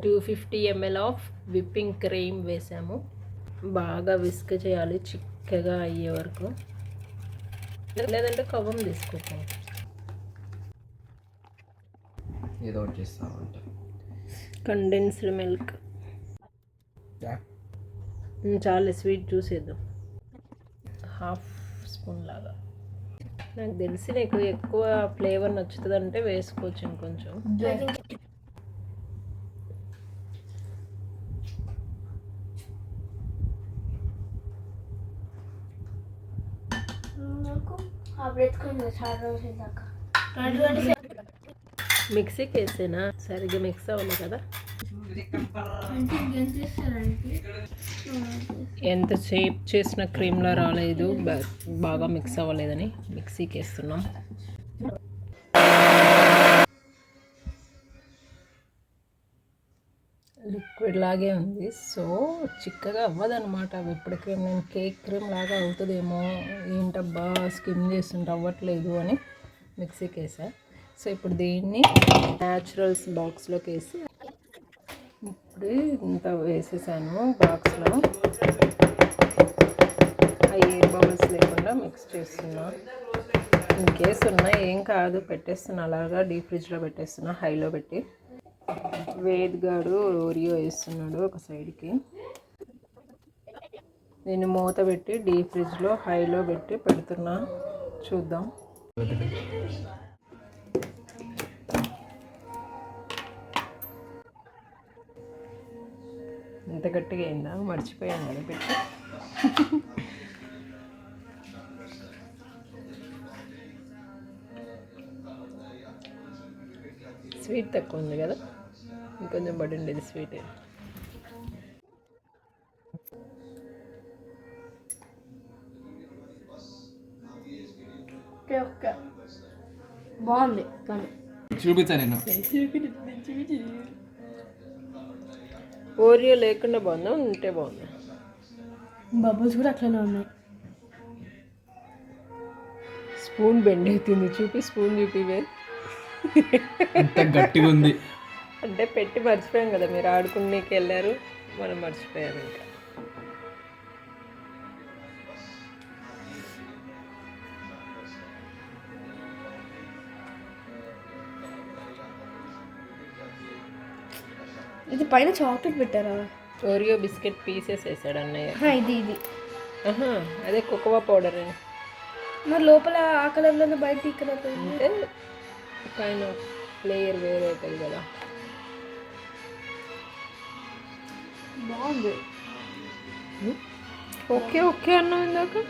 250 ml of whipping cream వేసాము. బాగా whisk చేయాలి చిక్కగా అయ్యే వరకు, లేదంటే కవ్వం తీసుకోవాలి. ఏదో ఒకటి చేస్తామంటే కండెన్స్డ్ మిల్క్ చాలా స్వీట్ చూసేద్దాం. హాఫ్ స్పూన్ లాగా. నాకు తెలిసి నీకు ఎక్కువ ఫ్లేవర్ నచ్చుతుంది అంటే వేసుకోవచ్చు ఇంకొంచెం. మిక్సీకి వేసేనా సరిగ్గా మిక్స్ అవ్వాలి కదా. ఎంత షేప్ చేసిన క్రీమ్లా రాలేదు, బాగా మిక్స్ అవ్వలేదని మిక్సీకి వేస్తున్నాం. లిక్విడ్ లాగే ఉంది, సో చిక్కగా అవ్వదన్నమాట. విప్పుడు క్రీమ్ నేను కేక్ క్రీమ్ లాగా అవుతుందేమో, ఏంటబ్బా స్కిమ్ చేస్తుంటే అవ్వట్లేదు అని మిక్సీకి వేసా. సో ఇప్పుడు దీన్ని న్యాచురల్స్ బాక్స్లోకి వేసి ఇప్పుడు ఇంత వేసేసాను బాక్స్లో. ఆ ఎయిర్ బబుల్స్ లేకుండా మిక్స్ చేస్తున్నా. ఇన్కేస్ ఉన్నా ఏం కాదు, పెట్టేస్తున్నా అలాగా. డీప్ ఫ్రిడ్జ్లో పెట్టేస్తున్నా హైలో పెట్టి. వేద్గాడు ఓరియో వేస్తున్నాడు ఒక సైడ్కి. నేను మూత పెట్టి డీప్ ఫ్రిడ్జ్లో హైలో పెట్టి పెడుతున్నా, చూద్దాం. ఎంత గట్టిగా అయిందా, మర్చిపోయాను కదా పెట్టి. స్వీట్ తక్కువ ఉంది కదా, ఇంకొంచెం పడి ఉండేది స్వీట్. బాగుంది కానీ చూపిస్తా నేను. ఓరియో లేకుండా బాగుందా, ఉంటే బాగుందా? బబుల్స్ కూడా అట్లనే ఉన్నాయి. స్పూన్ బెండ్ అవుతుంది, చూపి స్పూన్ చూపివే. ఎంత గట్టిగా ఉంది అంటే పెట్టి మర్చిపోయాం కదా, మీరు ఆడుకునేకి వెళ్ళారు, మనం మర్చిపోయాము ఇంకా. ఇది పైన చాక్లెట్ పెట్టారా? ఓరియో బిస్కెట్ పీసెస్ వేసాడు అన్నయ్య. ఇది అదే కోకోవా పౌడర్. మరి లోపల ఆ కలర్లో బయట ఈ కలర్ అంటే పైన లేయర్ వేరే అవుతుంది కదా. బాగుంది. ఓకే ఓకే అన్నావు ఇందాక.